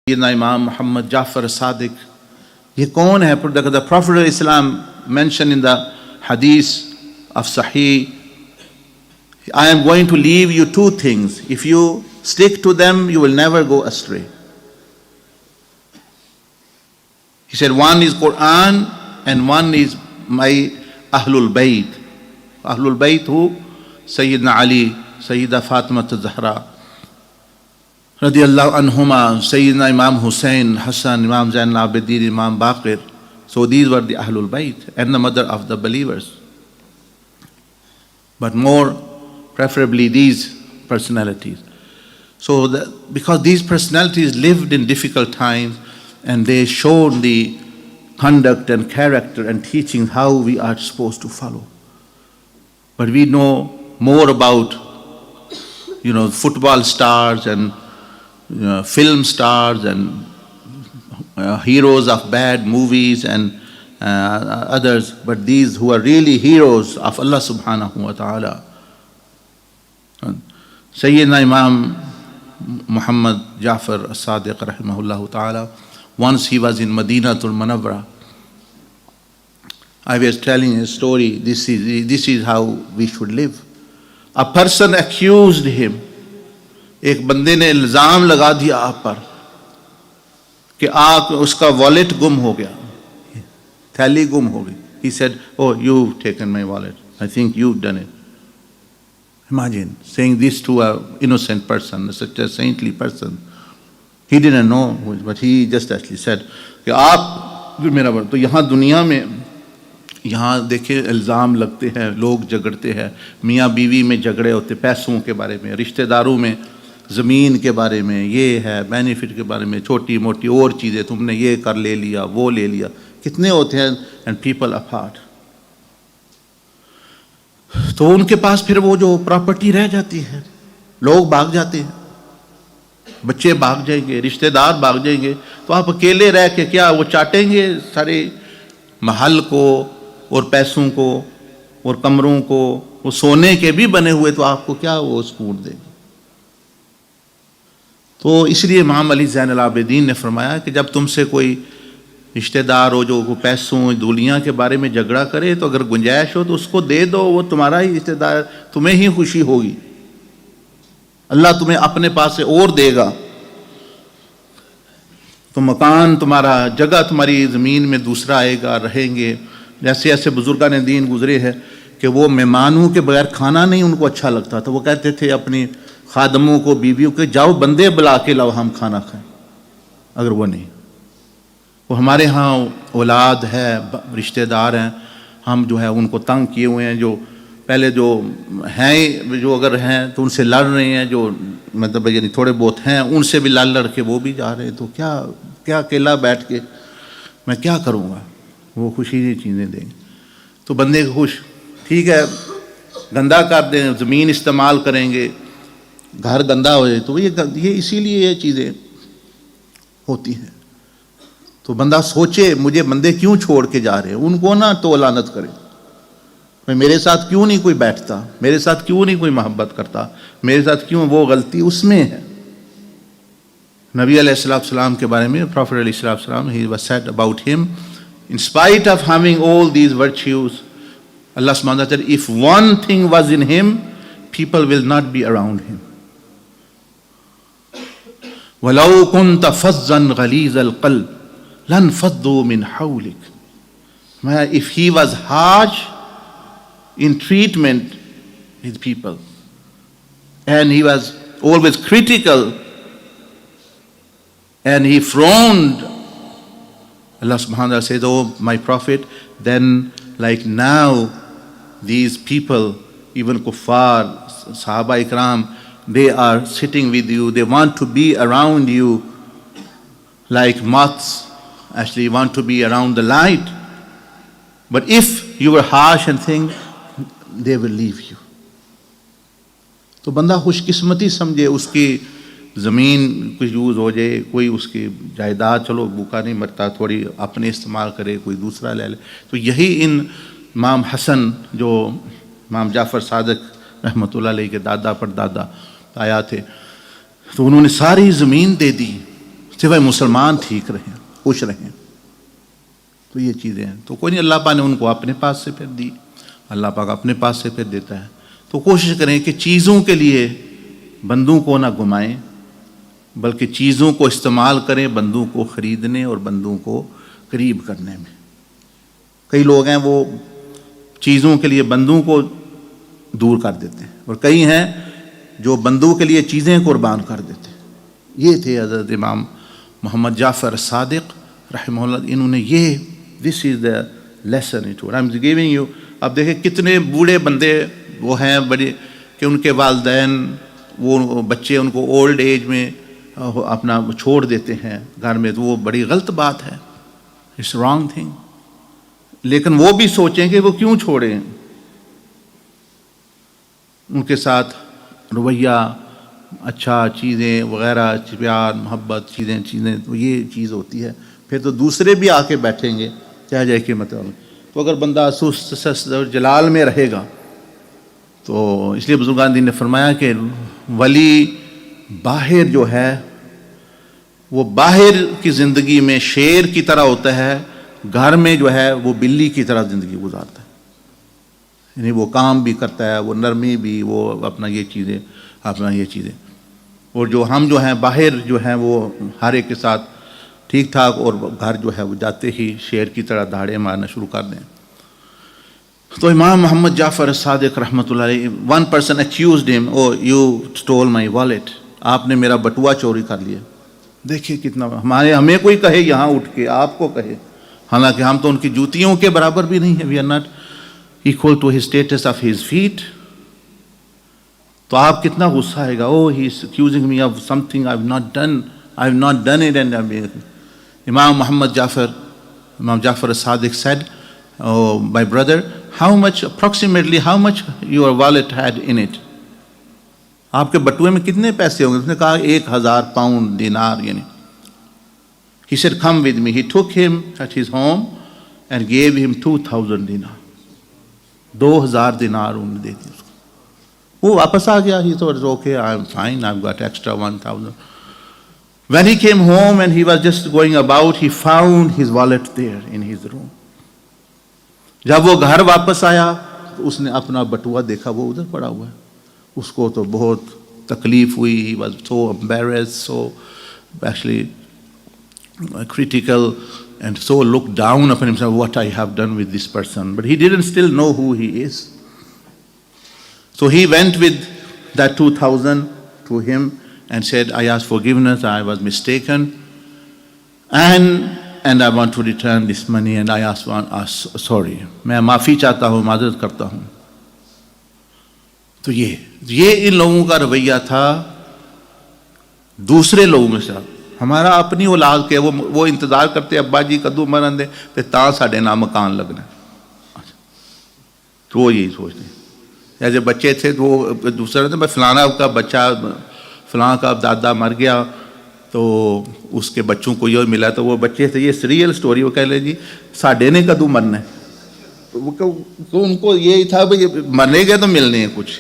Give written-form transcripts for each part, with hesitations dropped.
Sayyidina Imam Muhammad Jafar Sadiq. Ye kaun hai? The Prophet of Islam mentioned in the hadith of Sahih, I am going to leave you two things. If you stick to them, you will never go astray. He said, one is Quran and one is my Ahlul Bayt. Ahlul Bayt who? Sayyidina Ali, Sayyida Fatima Zahra, radiyallahu anhuma, Sayyidina Imam Hussein, Hassan, Imam Zain al-Abidin, Imam Baqir. So these were the Ahlul Bayt and the mother of the believers. But more preferably these personalities. So because these personalities lived in difficult times and they showed the conduct and character and teaching how we are supposed to follow. But we know more about, football stars and film stars and heroes of bad movies and others, but these who are really heroes of Allah subhanahu wa ta'ala. Sayyidina Imam Muhammad Jafar As-Sadiq rahimahullah ta'ala, once he was in Madinatul Munawwara. I was telling a story, this is how we should live. A person accused him. ایک بندے نے الزام لگا دیا آپ پر کہ آپ اس کا والیٹ گم ہو گیا, تھیلی گم ہو گئی. He said, oh, you've taken my wallet. I think you've done it. Imagine saying this to an innocent person, such a saintly person. He didn't know, but he just actually said کہ آپ میرا بر. تو یہاں دنیا میں یہاں دیکھیں الزام لگتے ہیں, لوگ جھگڑتے ہیں, میاں بیوی میں جھگڑے ہوتے, پیسوں کے بارے میں, رشتہ داروں میں, زمین کے بارے میں, یہ ہے بینیفٹ کے بارے میں, چھوٹی موٹی اور چیزیں, تم نے یہ کر لے لیا, وہ لے لیا, کتنے ہوتے ہیں. And people apart. تو ان کے پاس پھر وہ جو پراپرٹی رہ جاتی ہے, لوگ بھاگ جاتے ہیں, بچے بھاگ جائیں گے, رشتہ دار بھاگ جائیں گے, تو آپ اکیلے رہ کے کیا وہ چاٹیں گے سارے محل کو اور پیسوں کو اور کمروں کو, وہ سونے کے بھی بنے ہوئے, تو آپ کو کیا وہ سکون دے گی. تو اس لیے امام علی زین العابدین نے فرمایا کہ جب تم سے کوئی رشتہ دار ہو جو پیسوں دنیا کے بارے میں جھگڑا کرے, تو اگر گنجائش ہو تو اس کو دے دو, وہ تمہارا ہی رشتہ دار, تمہیں ہی خوشی ہوگی, اللہ تمہیں اپنے پاس سے اور دے گا. تو مکان تمہارا, جگہ تمہاری زمین میں دوسرا آئے گا, رہیں گے. جیسے ایسے بزرگان دین گزرے ہیں کہ وہ مہمانوں کے بغیر کھانا نہیں ان کو اچھا لگتا تھا. وہ کہتے تھے اپنی خادموں کو, بیویوں کو, جاؤ بندے بلا کے لاؤ, ہم کھانا کھائیں. اگر وہ نہیں, وہ ہمارے ہاں اولاد ہے, رشتہ دار ہیں, ہم جو ہے ان کو تنگ کیے ہوئے ہیں, جو پہلے جو ہیں, جو اگر ہیں تو ان سے لڑ رہے ہیں, جو مطلب یعنی تھوڑے بہت ہیں ان سے بھی لڑ کے وہ بھی جا رہے ہیں. تو کیا اکیلا بیٹھ کے میں کیا کروں گا, وہ خوشی کی چیزیں دیں گے. تو بندے کو خوش, ٹھیک ہے گندا کر دیں, زمین استعمال کریں گے, گھر گندا ہو جائے, تو یہ اسی لیے یہ چیزیں ہوتی ہیں. تو بندہ سوچے مجھے بندے کیوں چھوڑ کے جا رہے ہیں, ان کو نہ تو لعنت کرے, میرے ساتھ کیوں نہیں کوئی بیٹھتا, میرے ساتھ کیوں نہیں کوئی محبت کرتا, میرے ساتھ کیوں, وہ غلطی اس میں ہے. نبی علیہ السلام کے بارے میں Prophet علیہ السلام, he was said about him, in spite of having all these virtues, Allah subhanahu wa ta'ala said, if one thing was in him, people will not be around him. وَلَوْ كُنْتَ فَظًّا غَلِيظَ الْقَلْبِ لَانْفَضُّوا مِنْ حَوْلِكَ. If he was harsh in treatment with people, and he was always critical, and he frowned, Allah subhanahu wa ta'ala says, oh my Prophet, then like now these people, even kuffar, Sahaba Ikram, they are sitting with you, they want to be around you like moths actually want to be around the light. But if you were harsh and things, they will leave you. تو بندہ خوش قسمتی سمجھے, اس کی زمین کچھ use ہو جائے, کوئی اس کی جائیداد, چلو بھوکا نہیں مرتا, تھوڑی اپنے استعمال کرے, کوئی دوسرا لے لے. تو یہی ان امام حسن جو امام جعفر صادق رحمۃ اللہ علیہ کے دادا پر دادا آیا تھے, تو انہوں نے ساری زمین دے دی, سوائے مسلمان ٹھیک رہیں، خوش رہیں. تو یہ چیزیں ہیں. تو کوئی نہیں، اللہ پاک نے ان کو اپنے پاس سے پھر دی، اللہ پاک اپنے پاس سے پھر دیتا ہے. تو کوشش کریں کہ چیزوں کے لیے بندوں کو نہ گمائیں، بلکہ چیزوں کو استعمال کریں بندوں کو خریدنے اور بندوں کو قریب کرنے میں. کئی لوگ ہیں وہ چیزوں کے لیے بندوں کو دور کر دیتے ہیں، اور کئی ہیں جو بندوں کے لیے چیزیں قربان کر دیتے ہیں. یہ تھے حضرت امام محمد جعفر صادق رحمہ اللہ. انہوں نے یہ this is the lesson it I am giving you. اب دیکھیں کتنے بوڑھے بندے وہ ہیں بڑے کہ ان کے والدین وہ بچے ان کو اولڈ ایج میں اپنا چھوڑ دیتے ہیں گھر میں، تو وہ بڑی غلط بات ہے، اٹس رانگ تھنگ. لیکن وہ بھی سوچیں کہ وہ کیوں چھوڑیں، ان کے ساتھ رویہ اچھا، چیزیں وغیرہ، پیار محبت چیزیں تو یہ چیز ہوتی ہے. پھر تو دوسرے بھی آ کے بیٹھیں گے کیا جائے کہ مطلب. تو اگر بندہ سست اور جلال میں رہے گا تو اس لیے بزرگان دین نے فرمایا کہ ولی باہر جو ہے وہ باہر کی زندگی میں شیر کی طرح ہوتا ہے، گھر میں جو ہے وہ بلی کی طرح زندگی گزارتا ہے. یعنی وہ کام بھی کرتا ہے، وہ نرمی بھی، وہ اپنا یہ چیزیں اپنا یہ چیزیں. اور جو ہم جو ہیں باہر جو ہیں وہ ہر ایک کے ساتھ ٹھیک ٹھاک، اور گھر جو ہے وہ جاتے ہی شیر کی طرح دہاڑے مارنا شروع کر دیں. تو امام محمد جعفر صادق رحمۃ اللہ علیہ، one person accused him, oh you stole my wallet، آپ نے میرا بٹوا چوری کر لیا. دیکھیے کتنا ہمیں کوئی کہے یہاں اٹھ کے، آپ کو کہے، حالانکہ ہم تو ان کی جوتیوں کے برابر بھی نہیں ہیں. we are not equal to his status of his feet. تو آپ کتنا غصہ آئے گا. oh he is accusing me of something I have not done it. and Imam Muhammad Jafar, Imam Jafar as-Sadiq said, oh my brother, approximately how much your wallet had in it? آپ کے بٹوے میں کتنے پیسے ہوں گے؟ اس نے کہا 1000 pound دینار. یعنی he said come with me. He took him at his home and gave him 2000 dinar. 2000 دینار انہوں نے دے دی اس کو. وہ واپس آ گیا. he thought okay, I'm fine, I've got extra 1000. When he came home and he was just going about, he found his wallet there in his room. جب وہ گھر واپس آیا تو اس نے اپنا بٹوا دیکھا، وہ ادھر پڑا ہوا ہے. اس کو تو بہت تکلیف ہوئی. he was so embarrassed, so actually critical, and so looked down upon himself, what I have done with this person. But he didn't still know who he is. So he went with that 2000 to him and said, I ask forgiveness, I was mistaken, and I want to return this money, and I ask sorry. میں معافی چاہتا ہوں، معذرت کرتا ہوں. تو یہ ان لوگوں کا رویہ تھا دوسرے لوگوں کے ساتھ. ہمارا اپنی اولاد کے وہ انتظار کرتے ابا جی کدو مرن دے تے تاں ساڈے نام مکان لگنا. تو وہ یہی سوچتے ہیں. جیسے بچے تھے تو وہ دوسرے میں فلانا کا بچہ فلاں کا دادا مر گیا تو اس کے بچوں کو یہ ملا، تو وہ بچے تھے، یہ ریئل سٹوری، وہ کہہ لیں جی ساڈے نے کدو مرنا ہے. تو ان کو یہی تھا بھائی مرنے گئے تو ملنے ہیں کچھ،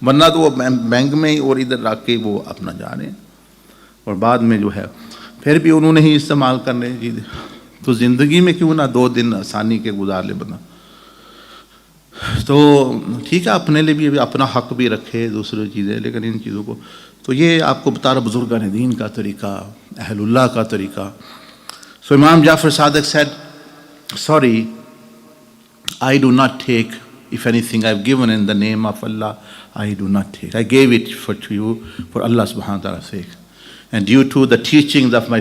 ورنہ تو وہ بینک میں ہی اور ادھر رکھ کے وہ اپنا جا رہے ہیں. اور بعد میں جو ہے پھر بھی انہوں نے ہی استعمال کرنے جی. تو زندگی میں کیوں نہ 2 دن آسانی کے گزار لے بندہ. تو ٹھیک ہے اپنے لیے بھی اپنا حق بھی رکھے دوسری چیزیں، لیکن ان چیزوں کو تو یہ آپ کو بتا رہا بزرگان دین کا طریقہ، اہل اللہ کا طریقہ. سو امام جعفر صادق said, sorry, I do not take, if anything I've given in the name of Allah, I do not take. I gave it to you for Allah subhanahu wa ta'ala's sake. And due to the teachings of my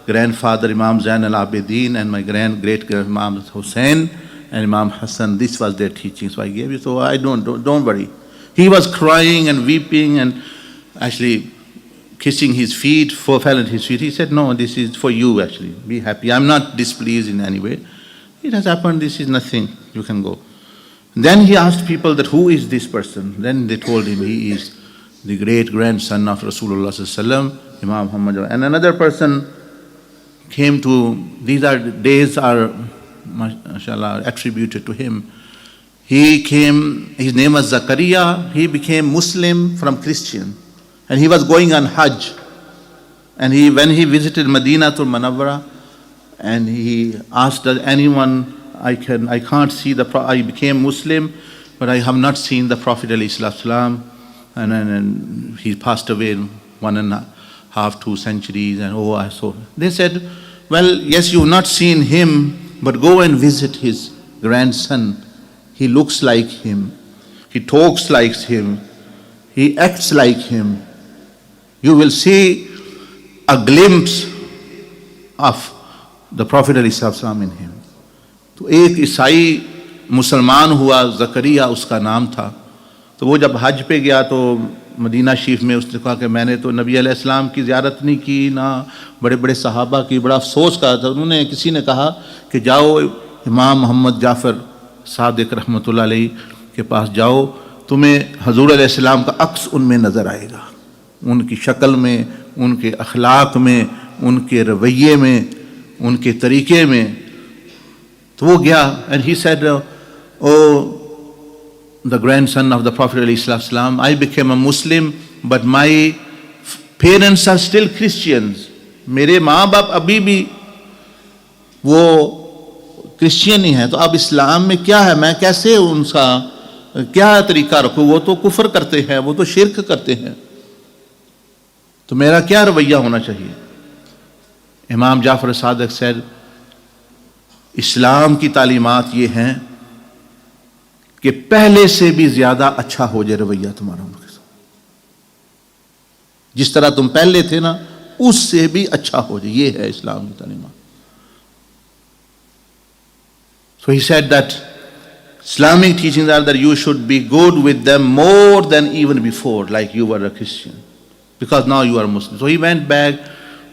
grandfather Imam Zain al-Abidin, and my great-great Imam Hussain and Imam Hassan, this was their teaching, so I gave it. So I don't worry. He was crying and weeping and actually kissing his feet, fell at his feet. He said, no, this is for you actually. Be happy. I'm not displeased in any way. It has happened. This is nothing. You can go. Then he asked people that who is this person? Then they told him he is the great-grandson of Rasulullah sallallahu alaihi wasallam, Imam Muhammad. And another person came to, these days are, mashallah, attributed to him. He came, his name was Zakaria. He became Muslim from Christian. And he was going on Hajj. And when he visited Madinah to Manawwara, and he asked, does anyone, I can't see I became Muslim, but I have not seen the Prophet ﷺ, and he passed away in 1.5, 2 centuries, and I saw. They said, well, yes, you've not seen him, but go and visit his grandson. He looks like him. He talks like him. He acts like him. You will see a glimpse of the Prophet ﷺ in him. تو ایک عیسائی مسلمان ہوا, زکریا اس کا نام تھا. تو وہ جب حج پہ گیا تو مدینہ شریف میں اس نے کہا کہ میں نے تو نبی علیہ السلام کی زیارت نہیں کی, نہ بڑے بڑے صحابہ کی. بڑا افسوس کہا تھا. انہوں نے, کسی نے کہا کہ جاؤ امام محمد جعفر صادق رحمۃ اللہ علیہ کے پاس جاؤ, تمہیں حضور علیہ السلام کا عکس ان میں نظر آئے گا, ان کی شکل میں, ان کے اخلاق میں, ان کے رویے میں, ان کے طریقے میں. تو وہ گیا, and he said, oh, the grandson of the Prophet ﷺ, I became a Muslim, but my parents are still Christians. میرے ماں باپ ابھی بھی وہ کرسچین ہی ہیں. تو اب اسلام میں کیا ہے, میں کیسے ان کا کیا طریقہ رکھوں؟ وہ تو کفر کرتے ہیں, وہ تو شرک کرتے ہیں, تو میرا کیا رویہ ہونا چاہیے؟ امام جعفر صادق said, اسلام کی تعلیمات یہ ہیں کہ پہلے سے بھی زیادہ اچھا ہو جائے رویہ تمہارا ان کے ساتھ. جس طرح تم پہلے تھے نا, اس سے بھی اچھا ہو جائے. یہ ہے اسلام کی تعلیمات. So he said that Islamic teachings are that you should be good with them more than even before, like you were a Christian, because now you are Muslim. So he went back.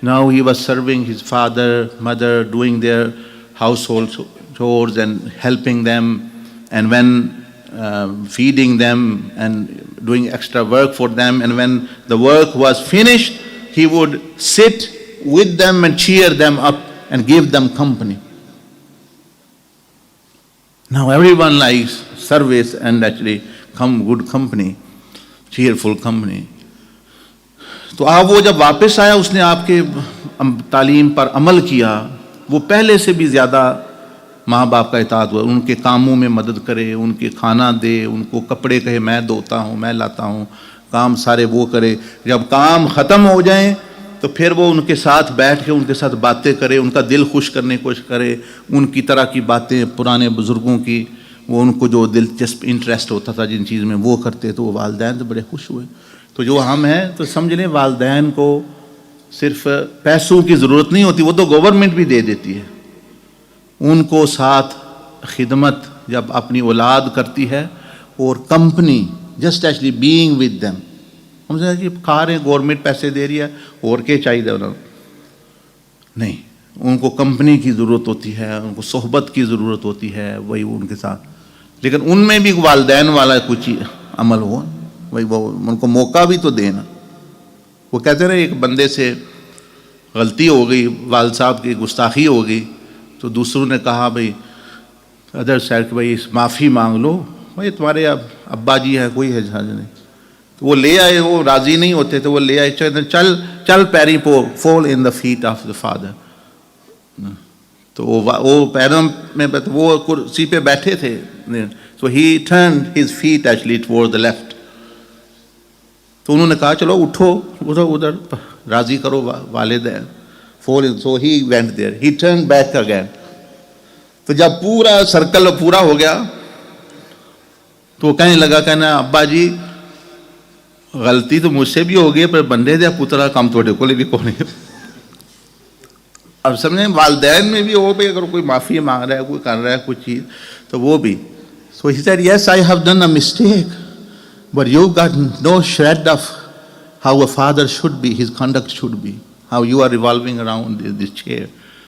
Now he was serving his father, mother, doing their household chores and helping them, and when feeding them and doing extra work for them. And when the work was finished, he would sit with them and cheer them up and give them company. Now everyone likes service and actually good company, cheerful company. تو آپ وہ جب واپس آیا, اس نے آپ کے تعلیم پر عمل کیا. وہ پہلے سے بھی زیادہ ماں باپ کا اطاعت ہوا, ان کے کاموں میں مدد کرے, ان کے کھانا دے, ان کو کپڑے کہے میں دھوتا ہوں, میں لاتا ہوں, کام سارے وہ کرے. جب کام ختم ہو جائیں تو پھر وہ ان کے ساتھ بیٹھ کے ان کے ساتھ باتیں کرے, ان کا دل خوش کرنے کی کوشش کرے, ان کی طرح کی باتیں پرانے بزرگوں کی, وہ ان کو جو دلچسپ انٹرسٹ ہوتا تھا جن چیز میں وہ کرتے. تو وہ والدین تو بڑے خوش ہوئے. تو جو ہم ہیں تو سمجھ لیں والدین کو صرف پیسوں کی ضرورت نہیں ہوتی, وہ تو گورنمنٹ بھی دے دیتی ہے. ان کو ساتھ خدمت جب اپنی اولاد کرتی ہے, اور company, just actually being with them. ہم سمجھتے ہیں کہ کھا رہے ہیں, گورنمنٹ پیسے دے رہی ہے, اور کیا چاہیے انہوں نہیں. ان کو کمپنی کی ضرورت ہوتی ہے, ان کو صحبت کی ضرورت ہوتی ہے, وہی ان کے ساتھ. لیکن ان میں بھی والدین والا کچھ عمل ہو, وہی وہ ان کو موقع بھی تو دینا. وہ کہتے ہیں ایک بندے سے غلطی ہو گئی, والد صاحب کی گستاخی ہو گئی, تو دوسروں نے کہا بھائی ادر سائڈ کہ بھائی معافی مانگ لو, بھائی تمہارے ابا جی ہیں, کوئی حرج نہیں. تو وہ لے آئے, وہ راضی نہیں ہوتے تو وہ لے آئے, چل پیری پو, fall in the feet of the father. تو وہ پیروں میں وہ کرسی پہ بیٹھے تھے, so he turned his feet actually towards the left. تو انہوں نے کہا چلو اٹھو, ادھر راضی کرو والدین. So he went there, he turn back again. تو جب پورا سرکل پورا ہو گیا تو وہ کہنے لگا, کہنا ابا جی غلطی تو مجھ سے بھی ہو گئی, پر بندے دیا پترا کام توڑے کو بھی کونے. اب سمجھیں والدین میں بھی ہو بھی, اگر کوئی معافی مانگ رہا ہے, کوئی کر رہا ہے کوئی چیز, تو وہ بھی. So he said, yes, I have done a mistake, but you got no shred of how a father should be, his conduct should be, how you are revolving around this chair.